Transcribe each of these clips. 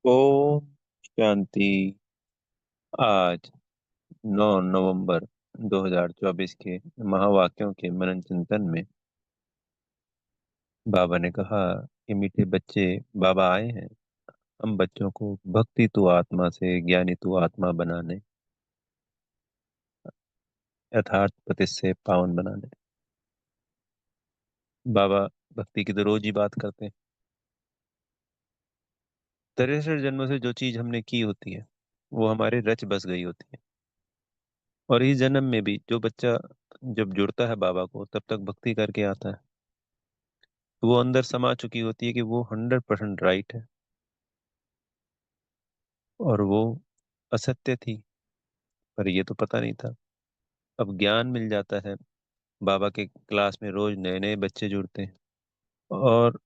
ओम शांति। आज 9 नवंबर 2024 के महावाक्यों के मनन चिंतन में बाबा ने कहा कि मीठे बच्चे, बाबा आए हैं हम बच्चों को भक्ति तू आत्मा से ज्ञानी तू आत्मा बनाने, यथार्थ पति से पावन बनाने। बाबा भक्ति की तो रोज ही बात करते हैं। 63 जन्मों से जो चीज हमने की होती है वो हमारे रच बस गई होती है। और इस जन्म में भी जो बच्चा जब जुड़ता है बाबा को तब तक भक्ति करके आता है, तो वो अंदर समा चुकी होती है कि वो 100% राइट है और वो असत्य थी, पर ये तो पता नहीं था। अब ज्ञान मिल जाता है। बाबा के क्लास में रोज नए नए बच्चे जुड़ते हैं और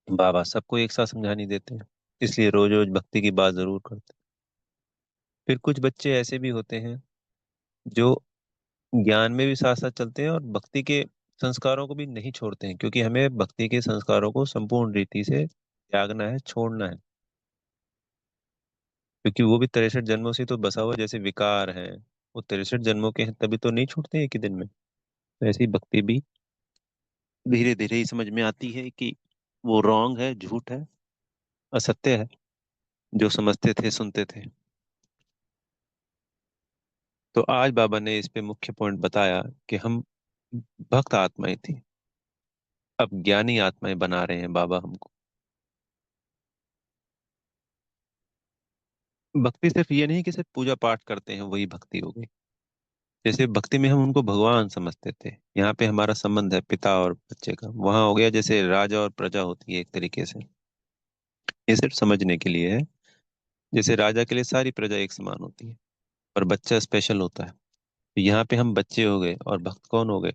बाबा सबको एक साथ समझा नहीं देते हैं, इसलिए रोज रोज भक्ति की बात जरूर करते हैं। फिर कुछ बच्चे ऐसे भी होते हैं जो ज्ञान में भी साथ साथ चलते हैं और भक्ति के संस्कारों को भी नहीं छोड़ते हैं, क्योंकि हमें भक्ति के संस्कारों को संपूर्ण रीति से त्यागना है, छोड़ना है। क्योंकि वो भी 63 जन्मों से तो बसा हुआ, जैसे विकार है वो 63 जन्मों के हैं, तभी तो नहीं छूटते एक ही दिन में। तो ऐसी भक्ति भी धीरे धीरे ही समझ में आती है कि वो रॉन्ग है, झूठ है, असत्य है। जो समझते थे, सुनते थे। तो आज बाबा ने इस पे मुख्य पॉइंट बताया कि हम भक्त आत्माएं थी, अब ज्ञानी आत्माएं बना रहे हैं बाबा हमको। भक्ति सिर्फ ये नहीं कि सिर्फ पूजा पाठ करते हैं वही भक्ति हो गई। जैसे भक्ति में हम उनको भगवान समझते थे, यहाँ पे हमारा संबंध है पिता और बच्चे का, वहां हो गया जैसे राजा और प्रजा होती है एक तरीके से। ये सिर्फ समझने के लिए है। जैसे राजा के लिए सारी प्रजा एक समान होती है, पर बच्चा स्पेशल होता है। तो यहाँ पे हम बच्चे हो गए और भक्त कौन हो गए?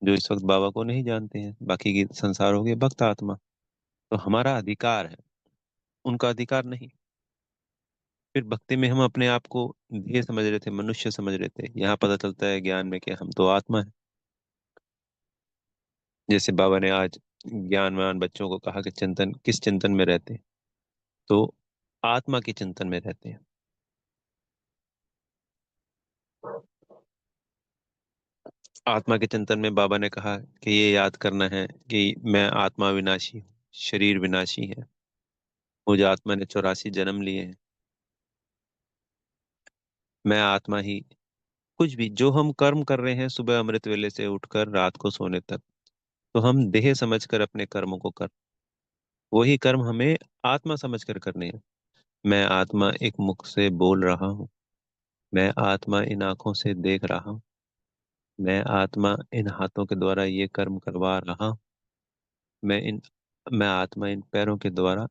जो इस वक्त बाबा को नहीं जानते हैं, बाकी की संसार हो गए भक्त आत्मा। तो हमारा अधिकार है, उनका अधिकार नहीं। फिर भक्ति में हम अपने आप को देह समझ रहे थे, मनुष्य समझ रहे थे, यहाँ पता चलता है ज्ञान में कि हम तो आत्मा है। जैसे बाबा ने आज ज्ञानवान बच्चों को कहा कि चिंतन, किस चिंतन में रहते हैं? तो आत्मा के चिंतन में रहते हैं। आत्मा के चिंतन में बाबा ने कहा कि ये याद करना है कि मैं आत्मा विनाशी हूँ, शरीर विनाशी है। मुझे आत्मा ने 84 जन्म लिए हैं। मैं आत्मा ही, कुछ भी जो हम कर्म कर रहे हैं सुबह अमृत वेले से उठकर रात को सोने तक, तो हम देह समझकर अपने कर्मों को कर, वही कर्म हमें आत्मा समझकर करने हैं। मैं आत्मा एक मुख से बोल रहा हूँ, मैं आत्मा इन आंखों से देख रहा हूँ, मैं आत्मा इन हाथों के द्वारा ये कर्म करवा रहा हूँ, मैं इन मैं आत्मा इन पैरों के द्वारा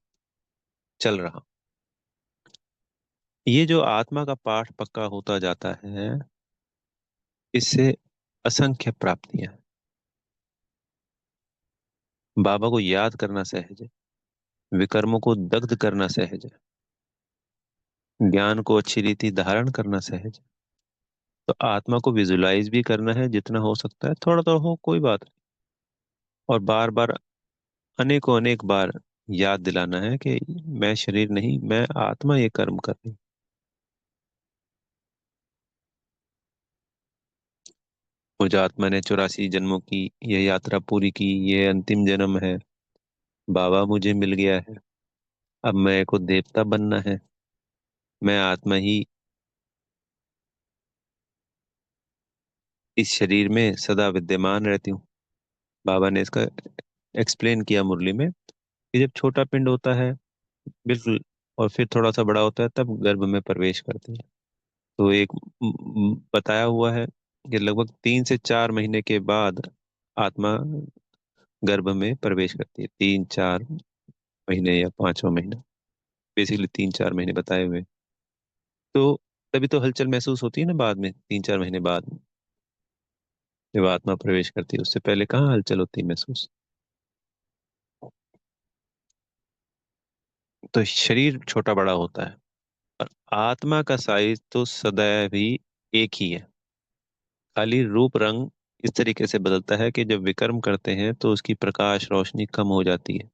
चल रहा हूँ। ये जो आत्मा का पाठ पक्का होता जाता है, इससे असंख्य प्राप्तियां हैं। बाबा को याद करना सहज है, विकर्मों को दग्ध करना सहज है, ज्ञान को अच्छी रीति धारण करना सहज है। तो आत्मा को विजुलाइज भी करना है जितना हो सकता है, थोड़ा तो हो कोई बात नहीं। और बार बार, अनेकों अनेक बार याद दिलाना है कि मैं शरीर नहीं, मैं आत्मा ये कर्म कर रही। मुझे आत्मा ने 84 जन्मों की यह यात्रा पूरी की, ये अंतिम जन्म है। बाबा मुझे मिल गया है, अब मैं को देवता बनना है। मैं आत्मा ही इस शरीर में सदा विद्यमान रहती हूँ। बाबा ने इसका एक्सप्लेन किया मुरली में कि जब छोटा पिंड होता है, बिल्कुल, और फिर थोड़ा सा बड़ा होता है तब गर्भ में प्रवेश करती है। तो एक बताया हुआ है कि लगभग 3 से 4 महीने के बाद आत्मा गर्भ में प्रवेश करती है। 3-4 महीने या 5वां महीना, बेसिकली 3-4 महीने बताए हुए। तो तभी तो हलचल महसूस होती है ना बाद में, 3-4 महीने बाद जब आत्मा प्रवेश करती है, उससे पहले कहाँ हलचल होती है महसूस। तो शरीर छोटा बड़ा होता है, और आत्मा का साइज तो सदैव ही एक ही है। खाली रूप रंग इस तरीके से बदलता है कि जब विकर्म करते हैं तो उसकी प्रकाश रोशनी कम हो जाती है।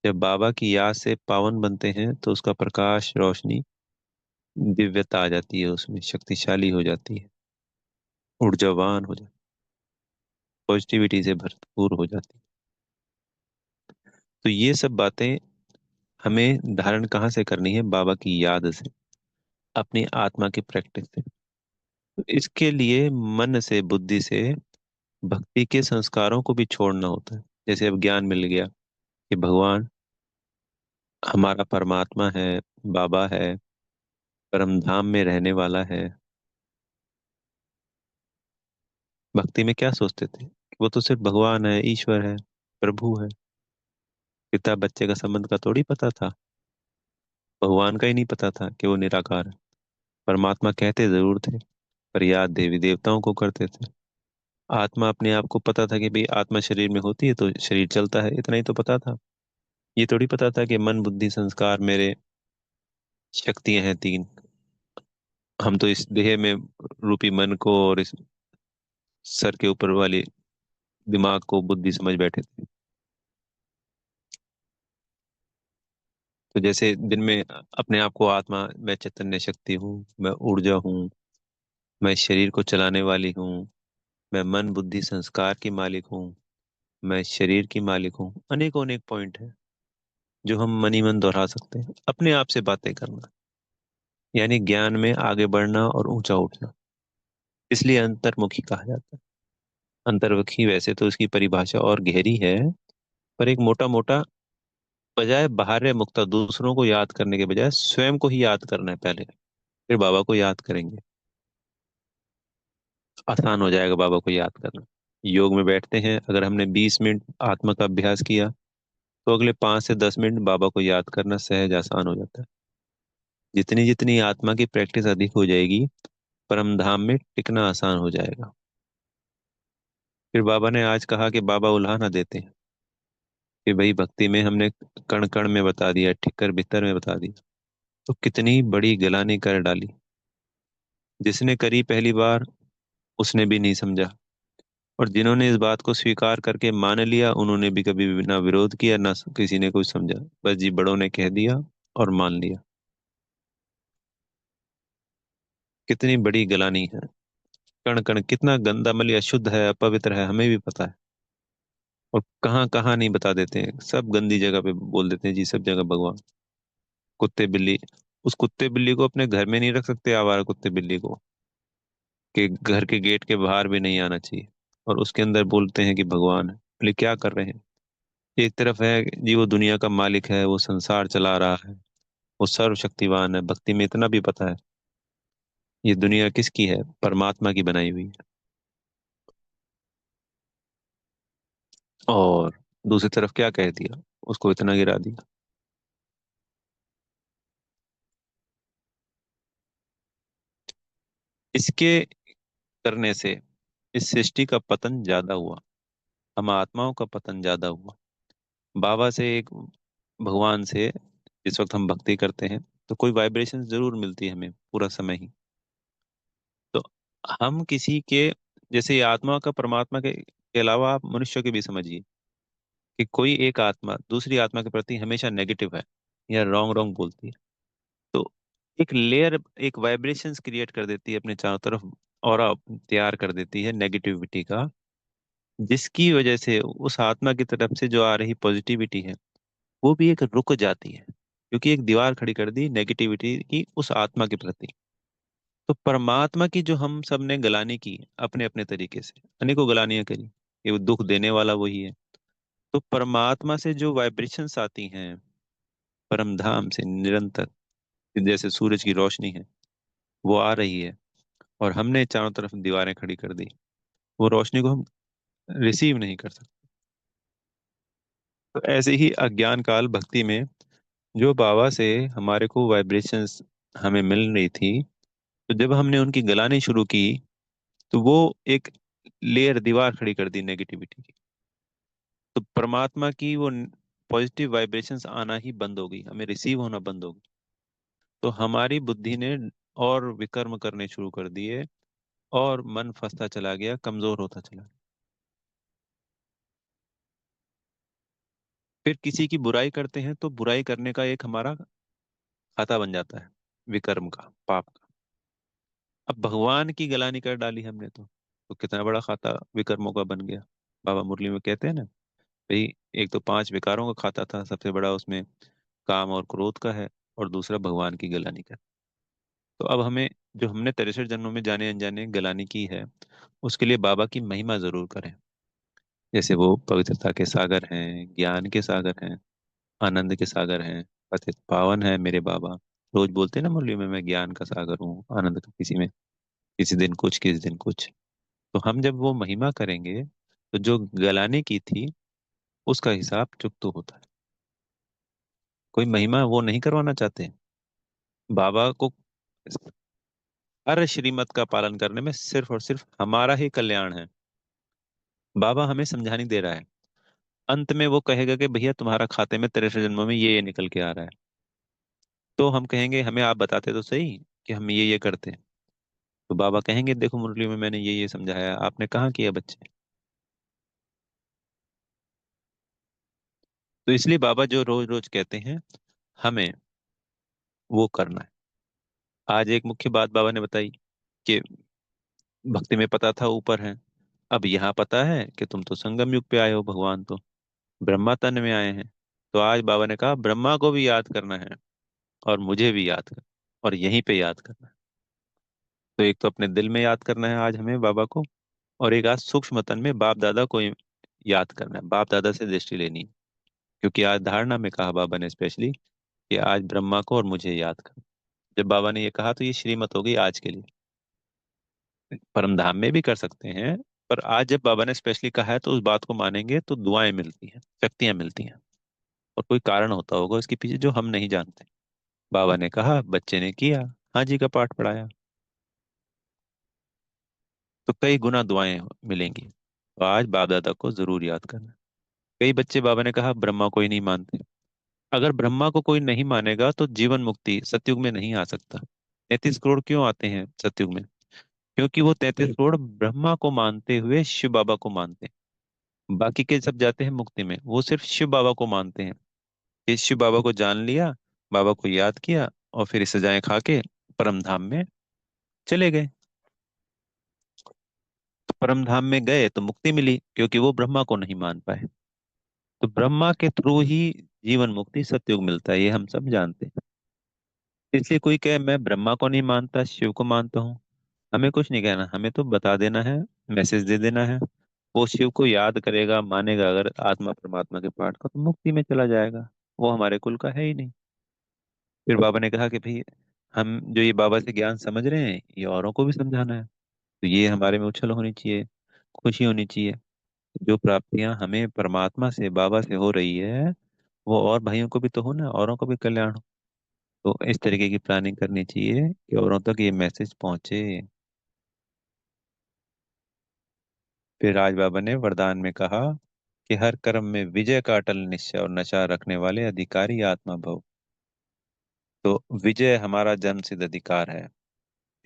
जब बाबा की याद से पावन बनते हैं तो उसका प्रकाश रोशनी दिव्यता आ जाती है, उसमें शक्तिशाली हो जाती है, ऊर्जावान हो जाती है, पॉजिटिविटी से भरपूर हो जाती है। तो ये सब बातें हमें धारण कहाँ से करनी है? बाबा की याद से, अपनी आत्मा की प्रैक्टिस से। तो इसके लिए मन से, बुद्धि से भक्ति के संस्कारों को भी छोड़ना होता है। जैसे अब ज्ञान मिल गया कि भगवान हमारा परमात्मा है, बाबा है, परम धाम में रहने वाला है। भक्ति में क्या सोचते थे कि वो तो सिर्फ भगवान है, ईश्वर है, प्रभु है। पिता बच्चे का संबंध का थोड़ी पता था। भगवान का ही नहीं पता था कि वो निराकार है। परमात्मा कहते जरूर थे, पर याद देवी देवताओं को करते थे। आत्मा अपने आप को पता था कि भाई आत्मा शरीर में होती है तो शरीर चलता है, इतना ही तो पता था। ये थोड़ी पता था कि मन बुद्धि संस्कार मेरे शक्तियां हैं तीन। हम तो इस देह में रूपी मन को और इस सर के ऊपर वाली दिमाग को बुद्धि समझ बैठे थे। तो जैसे दिन में अपने आप को आत्मा, मैं चैतन्य शक्ति हूँ, मैं ऊर्जा हूँ, मैं शरीर को चलाने वाली हूँ, मैं मन बुद्धि संस्कार की मालिक हूँ, मैं शरीर की मालिक हूँ। अनेकों अनेक पॉइंट है जो हम मनी मन दोहरा सकते हैं। अपने आप से बातें करना यानी ज्ञान में आगे बढ़ना और ऊंचा उठना। इसलिए अंतर्मुखी कहा जाता है। अंतर्मुखी वैसे तो उसकी परिभाषा और गहरी है, पर एक मोटा मोटा, बजाय बाहर मुक्ता दूसरों को याद करने के बजाय स्वयं को ही याद करना है पहले, फिर बाबा को याद करेंगे। आसान हो जाएगा बाबा को याद करना। योग में बैठते हैं, अगर हमने 20 मिनट आत्मा का अभ्यास किया तो अगले 5 से 10 मिनट बाबा को याद करना सहज आसान हो जाता है। जितनी जितनी आत्मा की प्रैक्टिस अधिक हो जाएगी, परम धाम में टिकना आसान हो जाएगा। फिर बाबा ने आज कहा कि बाबा उल्हा ना देते हैं कि भाई भक्ति में हमने कण कण में बता दिया, ठिक्कर भित्तर में बता दिया, तो कितनी बड़ी गलानी कर डाली। जिसने करी पहली बार उसने भी नहीं समझा, और जिन्होंने इस बात को स्वीकार करके मान लिया उन्होंने भी कभी ना विरोध किया, ना किसी ने कुछ समझा। बस जी बड़ों ने कह दिया और मान लिया। कितनी बड़ी गलानी है। कण कण कितना गंदा, मलिन, अशुद्ध है, अपवित्र है, हमें भी पता है। और कहाँ कहाँ नहीं बता देते हैं, सब गंदी जगह पे बोल देते हैं जी, सब जगह भगवान। कुत्ते बिल्ली, उस कुत्ते बिल्ली को अपने घर में नहीं रख सकते, आवारा कुत्ते बिल्ली को, कि घर के गेट के बाहर भी नहीं आना चाहिए, और उसके अंदर बोलते हैं कि भगवान है। बोले क्या कर रहे हैं? एक तरफ है जी वो दुनिया का मालिक है, वो संसार चला रहा है, वो सर्वशक्तिवान है, भक्ति में इतना भी पता है ये दुनिया किसकी है, परमात्मा की बनाई हुई है। और दूसरी तरफ क्या कह दिया, उसको इतना गिरा दिया। इसके करने से इस सृष्टि का पतन ज्यादा हुआ, हम आत्माओं का पतन ज्यादा हुआ। बाबा से एक, भगवान से जिस वक्त हम भक्ति करते हैं तो कोई वाइब्रेशन जरूर मिलती है हमें पूरा समय ही। तो हम किसी के, जैसे ये आत्मा का परमात्मा के अलावा आप मनुष्य के भी समझिए कि कोई एक आत्मा दूसरी आत्मा के प्रति हमेशा नेगेटिव है या रॉन्ग रॉन्ग बोलती है, तो एक लेयर, एक वाइब्रेशंस क्रिएट कर देती है अपने चारों तरफ, और तैयार कर देती है नेगेटिविटी का, जिसकी वजह से उस आत्मा की तरफ से जो आ रही पॉजिटिविटी है वो भी एक रुक जाती है, क्योंकि एक दीवार खड़ी कर दी नेगेटिविटी की उस आत्मा के प्रति। तो परमात्मा की जो हम सब ने गलानी की अपने अपने तरीके से, अनेकों गलानियां करी, ये वो दुख देने वाला वही है। तो परमात्मा से जो वाइब्रेशंस आती हैं परम धाम से निरंतर, जैसे सूरज की रोशनी है वो आ रही है, और हमने चारों तरफ दीवारें खड़ी कर दी, वो रोशनी को हम रिसीव नहीं कर सकते। तो ऐसे ही अज्ञान काल भक्ति में जो बाबा से हमारे को वाइब्रेशंस हमें मिल रही थी, तो जब हमने उनकी गलानी शुरू की तो वो एक लेयर, दीवार खड़ी कर दी नेगेटिविटी की। तो परमात्मा की वो पॉजिटिव वाइब्रेशंस आना ही बंद हो गई, हमें रिसीव होना बंद हो गई। तो हमारी बुद्धि ने और विकर्म करने शुरू कर दिए, और मन फंसता चला गया, कमजोर होता चला गया। फिर किसी की बुराई करते हैं तो बुराई करने का एक हमारा खाता बन जाता है, विकर्म का, पाप का। अब भगवान की गलानी कर डाली हमने तो कितना बड़ा खाता विकर्मों का बन गया। बाबा मुरली में कहते हैं ना भाई, एक तो 5 विकारों का खाता था, सबसे बड़ा उसमें काम और क्रोध का है, और दूसरा भगवान की गलानी का। तो अब हमें, जो हमने 63 जन्मों में जाने अनजाने गलानी की है, उसके लिए बाबा की महिमा जरूर करें। जैसे वो पवित्रता के सागर हैं, ज्ञान के सागर हैं, आनंद के सागर हैं, पतित पावन है मेरे बाबा। रोज बोलते हैं ना मुरली में, मैं ज्ञान का सागर हूँ, आनंद का, किसी में किसी दिन कुछ, किसी दिन कुछ। तो हम जब वो महिमा करेंगे, तो जो गलाने की थी उसका हिसाब चुकतो होता है। कोई महिमा वो नहीं करवाना चाहते बाबा को। हर श्रीमत का पालन करने में सिर्फ और सिर्फ हमारा ही कल्याण है। बाबा हमें समझाने दे रहा है, अंत में वो कहेगा कि भैया तुम्हारा खाते में 63 जन्मों में ये निकल के आ रहा है। तो हम कहेंगे हमें आप बताते तो सही कि हम ये करते हैं। तो बाबा कहेंगे देखो मुरली में मैंने ये समझाया, आपने कहाँ किया बच्चे। तो इसलिए बाबा जो रोज रोज कहते हैं, हमें वो करना है। आज एक मुख्य बात बाबा ने बताई कि भक्ति में पता था ऊपर है, अब यहाँ पता है कि तुम तो संगम युग पे आए हो, भगवान तो ब्रह्मा तन में आए हैं। तो आज बाबा ने कहा ब्रह्मा को भी याद करना है, और मुझे भी याद करना, और यहीं पे याद करना है। तो एक तो अपने दिल में याद करना है आज हमें बाबा को, और एक आज सूक्ष्म तन में बाप दादा को याद करना है, बाप दादा से दृष्टि लेनी है। क्योंकि आज धारणा में कहा बाबा ने स्पेशली कि आज ब्रह्मा को और मुझे याद कर। जब बाबा ने ये कहा तो ये श्रीमत हो गई आज के लिए। परम धाम में भी कर सकते हैं, पर आज जब बाबा ने स्पेशली कहा है तो उस बात को मानेंगे तो दुआएं मिलती हैं, शक्तियां मिलती हैं। और कोई कारण होता होगा इसके पीछे जो हम नहीं जानते। बाबा ने कहा, बच्चे ने किया, हाँ जी का पाठ पढ़ाया, तो कई गुना दुआएं मिलेंगी। तो आज बाप दादा को जरूर याद करना। कई बच्चे, बाबा ने कहा, ब्रह्मा को ही नहीं मानते। अगर ब्रह्मा को कोई नहीं मानेगा तो जीवन मुक्ति सतयुग में नहीं आ सकता। 33 करोड़ क्यों आते हैं सतयुग में? क्योंकि वो 33 करोड़ ब्रह्मा को मानते हुए शिव बाबा को मानते हैं। बाकी के सब जाते हैं मुक्ति में, वो सिर्फ शिव बाबा को मानते हैं। कि शिव बाबा को जान लिया, बाबा को याद किया, और फिर सजाएं खा के परम धाम में चले गए। तो परम धाम में गए तो मुक्ति मिली, क्योंकि वो ब्रह्मा को नहीं मान पाए। तो ब्रह्मा के थ्रू ही जीवन मुक्ति सतयुग मिलता है, ये हम सब जानते हैं। इसलिए कोई कहे मैं ब्रह्मा को नहीं मानता, शिव को मानता हूँ, हमें कुछ नहीं कहना, हमें तो बता देना है, मैसेज दे देना है। वो शिव को याद करेगा, मानेगा अगर आत्मा परमात्मा के पाठ का, तो मुक्ति में चला जाएगा। वो हमारे कुल का है ही नहीं। फिर बाबा ने कहा कि भाई, हम जो ये बाबा से ज्ञान समझ रहे हैं, ये औरों को भी समझाना है। तो ये हमारे में उछल होनी चाहिए, खुशी होनी चाहिए। जो प्राप्तियां हमें परमात्मा से, बाबा से हो रही है, वो और भाइयों को भी तो हो ना, औरों को भी कल्याण हो। तो इस तरीके की प्लानिंग करनी चाहिए कि औरों तक ये मैसेज पहुंचे। फिर राज बाबा ने वरदान में कहा कि हर कर्म में विजय का अटल निश्चय और नशा रखने वाले अधिकारी आत्मा भव। तो विजय हमारा जन्म सिद्ध अधिकार है,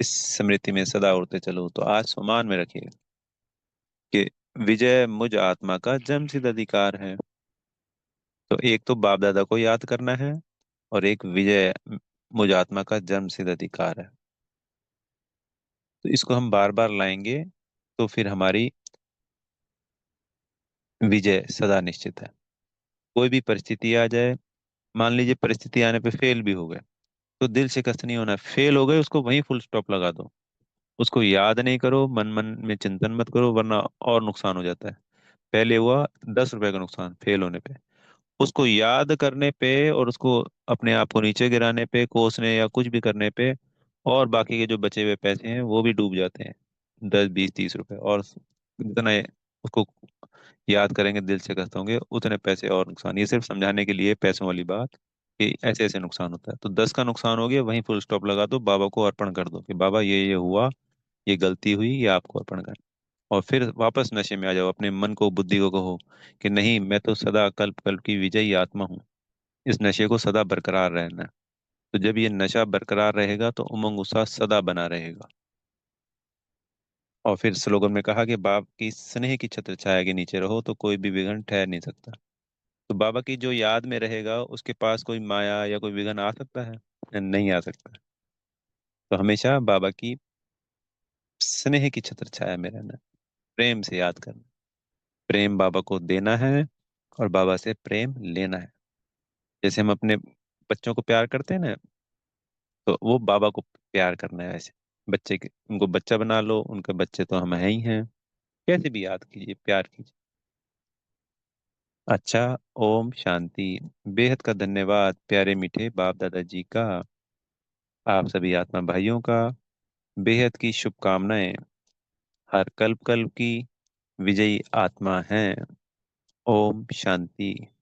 इस स्मृति में सदा उड़ते चलो। तो आज सुमान में रखिए कि विजय मुझ आत्मा का जन्म सिद्ध अधिकार है। तो एक तो बाप दादा को याद करना है, और एक विजय मुझ आत्मा का जन्म सिद्ध अधिकार है। तो इसको हम बार बार लाएंगे, तो फिर हमारी विजय सदा निश्चित है। कोई भी परिस्थिति आ जाए, मान लीजिए परिस्थिति आने पे फेल भी हो गए, तो दिल से कष्ट नहीं होना। फेल हो गए, उसको वहीं फुल स्टॉप लगा दो। उसको याद नहीं करो, मन मन में चिंतन मत करो, वरना और नुकसान हो जाता है। पहले हुआ 10 रुपए का नुकसान फेल होने पे, उसको याद करने पे और उसको अपने आप को नीचे गिराने पे, कोसने या कुछ भी करने पे, और बाकी के जो बचे हुए पैसे हैं वो भी डूब जाते हैं। 10 20 30 रुपए, और जितना उसको याद करेंगे, दिल से कहते होंगे, उतने पैसे और नुकसान। ये सिर्फ समझाने के लिए पैसों वाली बात, कि ऐसे ऐसे नुकसान होता है। तो 10 का नुकसान हो गया, वहीं फुल स्टॉप लगा दो, बाबा को अर्पण कर दो कि बाबा ये हुआ, ये गलती हुई, ये आपको अर्पण कर। और फिर वापस नशे में आ जाओ, अपने मन को, बुद्धि को कहो कि नहीं, मैं तो सदा कल्प कल्प की विजयी आत्मा हूँ। इस नशे को सदा बरकरार रहना है। तो जब ये नशा बरकरार रहेगा तो उमंग उत्साह सदा बना रहेगा। और फिर स्लोगन में कहा कि बाप की स्नेह की छत्र छाया के नीचे रहो, तो कोई भी विघ्न ठहर नहीं सकता। तो तो बाबा की जो याद में रहेगा उसके पास कोई माया या कोई विघ्न आ सकता है? नहीं आ सकता। तो हमेशा बाबा की स्नेह की छत्र छाया में रहना, प्रेम से याद करना। प्रेम बाबा को देना है और बाबा से प्रेम लेना है। जैसे हम अपने बच्चों को प्यार करते हैं ना, तो वो बाबा को प्यार करना है वैसे। बच्चे के उनको बच्चा बना लो, उनके बच्चे तो हम हैं ही हैं। कैसे भी याद कीजिए, प्यार कीजिए। अच्छा। ओम शांति। बेहद का धन्यवाद प्यारे मीठे बाप दादाजी का। आप सभी आत्मा भाइयों का बेहद की शुभकामनाएं। हर कल्प कल्प की विजयी आत्मा हैं। ओम शांति।